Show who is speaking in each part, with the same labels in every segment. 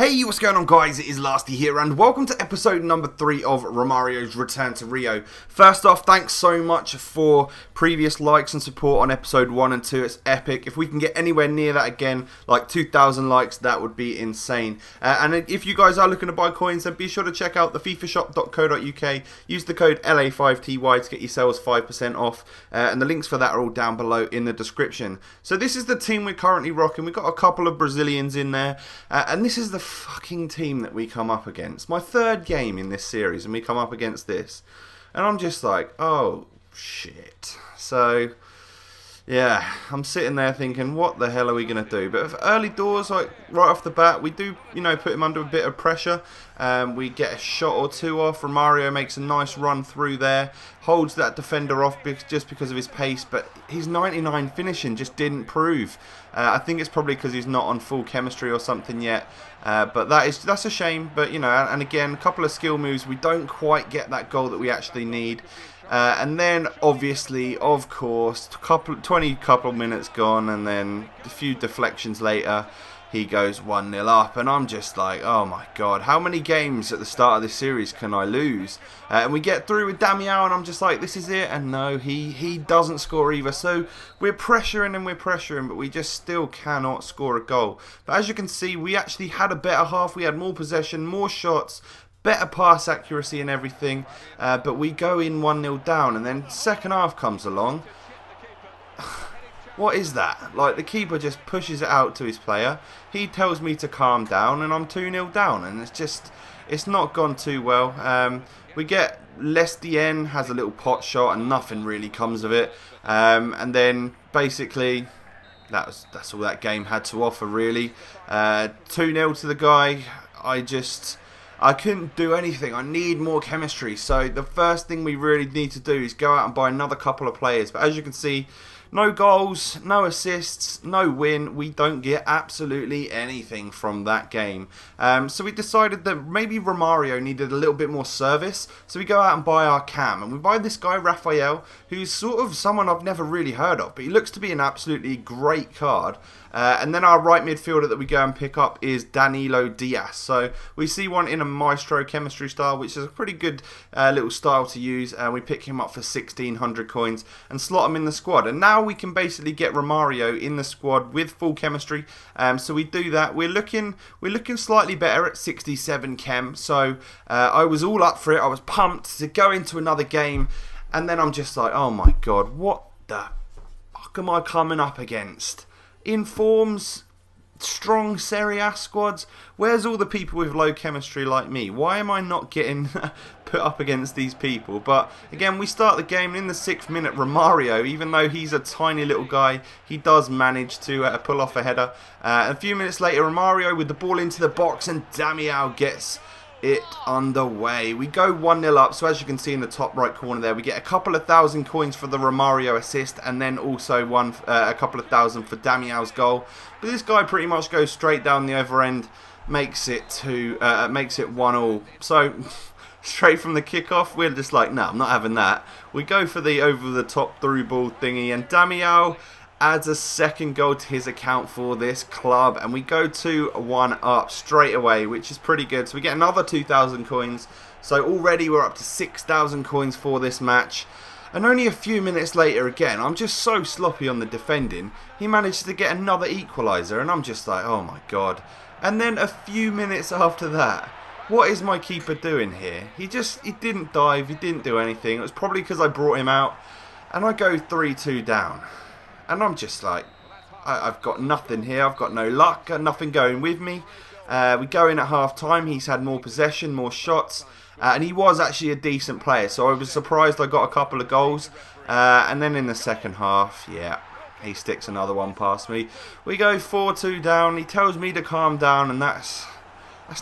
Speaker 1: Hey, what's going on guys? It is Lasty here and welcome to episode number 3 of Romario's Return to Rio. First off, thanks so much for previous likes and support on episode 1 and 2. It's epic. If we can get anywhere near that again, like 2,000 likes, that would be insane. And if you guys are looking to buy coins, then be sure to check out the fifashop.co.uk. Use the code LA5TY to get yourselves 5% off. And the links for that are all down below in the description. So this is the team we're currently rocking. We've got a couple of Brazilians in there. And this is the fucking team that we come up against. My third game in this series and we come up against this. And I'm just like, oh, shit. So, yeah, I'm sitting there thinking, what the hell are we going to do? But early doors, like right off the bat, we do, put him under a bit of pressure. We get a shot or two off. Romario makes a nice run through there. Holds that defender off just because of his pace. But his 99 finishing just didn't prove. I think it's probably because he's not on full chemistry or something yet. But that's a shame. But, and again, a couple of skill moves. We don't quite get that goal that we actually need. And then, obviously, of course, 20 minutes gone, and then a few deflections later, he goes 1-0 up, and I'm just like, oh my god, how many games at the start of this series can I lose? And we get through with Damiao, and I'm just like, this is it, and no, he doesn't score either, so we're pressuring, but we just still cannot score a goal. But as you can see, we actually had a better half, we had more possession, more shots, better pass accuracy and everything, but we go in 1-0 down, and then second half comes along. What is that? Like, the keeper just pushes it out to his player. He tells me to calm down, and I'm 2-0 down, and it's not gone too well. We get Lestien has a little pot shot, and nothing really comes of it. And then basically, that's all that game had to offer, really. 2-0 to the guy. I couldn't do anything. I need more chemistry. So the first thing we really need to do is go out and buy another couple of players. But as you can see, no goals, no assists, no win. We don't get absolutely anything from that game. So we decided that maybe Romario needed a little bit more service. So we go out and buy our cam. And we buy this guy, Rafael, who's sort of someone I've never really heard of. But he looks to be an absolutely great card. And then our right midfielder that we go and pick up is Danilo Diaz. So we see one in a Maestro chemistry style, which is a pretty good little style to use. We pick him up for 1,600 coins and slot him in the squad. And now we can basically get Romario in the squad with full chemistry. So we do that. We're looking slightly better at 67 chem. So I was all up for it. I was pumped to go into another game. And then I'm just like, oh my god, what the fuck am I coming up against? Informs strong Serie A squads. Where's all the people with low chemistry like me? Why am I not getting put up against these people? But again, we start the game in the 6th minute. Romario, even though he's a tiny little guy, he does manage to pull off a header. A few minutes later, Romario with the ball into the box, and Damiao gets it underway. We go 1-0 up, so as you can see in the top right corner there, we get a couple of thousand coins for the Romario assist, and then also a couple of thousand for Damiao's goal. But this guy pretty much goes straight down the other end, makes it 1-1. So straight from the kickoff, we're just like, no, I'm not having that. We go for the over the top through ball thingy, and Damiao adds a second goal to his account for this club, and we go 2-1 up straight away, which is pretty good. So we get another 2,000 coins. So already we're up to 6,000 coins for this match. And only a few minutes later, again, I'm just so sloppy on the defending, he manages to get another equaliser, and I'm just like, oh my god. And then a few minutes after that, what is my keeper doing here? He didn't dive, he didn't do anything. It was probably because I brought him out, and I go 3-2 down. And I'm just like, I've got nothing here. I've got no luck. Nothing going with me. We go in at half time. He's had more possession, more shots. And he was actually a decent player. So I was surprised I got a couple of goals. And then in the second half, yeah, he sticks another one past me. We go 4-2 down. He tells me to calm down. And that's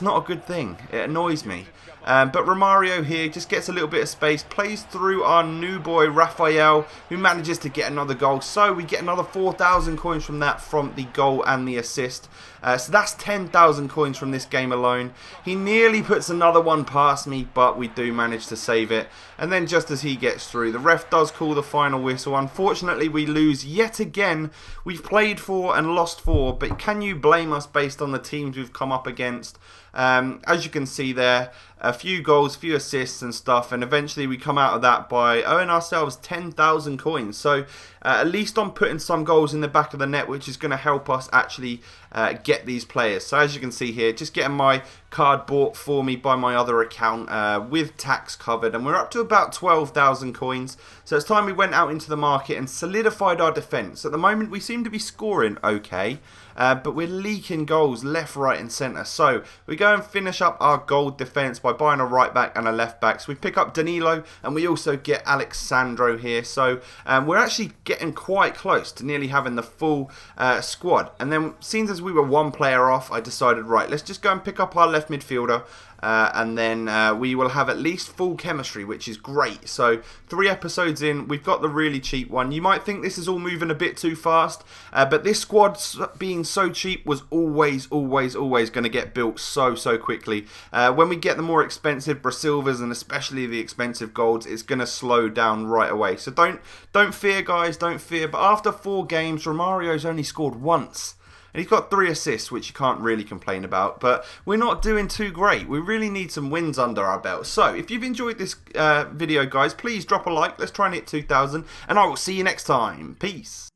Speaker 1: not a good thing. It annoys me. But Romario here just gets a little bit of space, plays through our new boy Rafael, who manages to get another goal. So we get another 4,000 coins from that, from the goal and the assist. So that's 10,000 coins from this game alone. He nearly puts another one past me, but we do manage to save it. And then just as he gets through, the ref does call the final whistle. Unfortunately, we lose yet again. We've played 4 and lost 4, but can you blame us based on the teams we've come up against? As you can see there, a few goals, few assists and stuff, and eventually we come out of that by owing ourselves 10,000 coins. So at least I'm putting some goals in the back of the net, which is going to help us actually get these players. So as you can see here, just getting my card bought for me by my other account with tax covered, and we're up to about 12,000 coins. So it's time we went out into the market and solidified our defence. At the moment we seem to be scoring okay, but we're leaking goals left, right and centre. So we go and finish up our gold defence by buying a right back and a left back. So we pick up Danilo and we also get Alexandro here. So we're actually getting quite close to nearly having the full squad. And then seeing as we were one player off, I decided, right, let's just go and pick up our left midfielder. And then we will have at least full chemistry, which is great. So 3 episodes in, we've got the really cheap one. You might think this is all moving a bit too fast, but this squad being so cheap was always going to get built so quickly. When we get the more expensive Brasilvas and especially the expensive golds, it's going to slow down right away. So don't fear, guys, don't fear. But after 4 games, Romario's only scored once. And he's got 3 assists, which you can't really complain about. But we're not doing too great. We really need some wins under our belt. So if you've enjoyed this video, guys, please drop a like. Let's try and hit 2,000. And I will see you next time. Peace.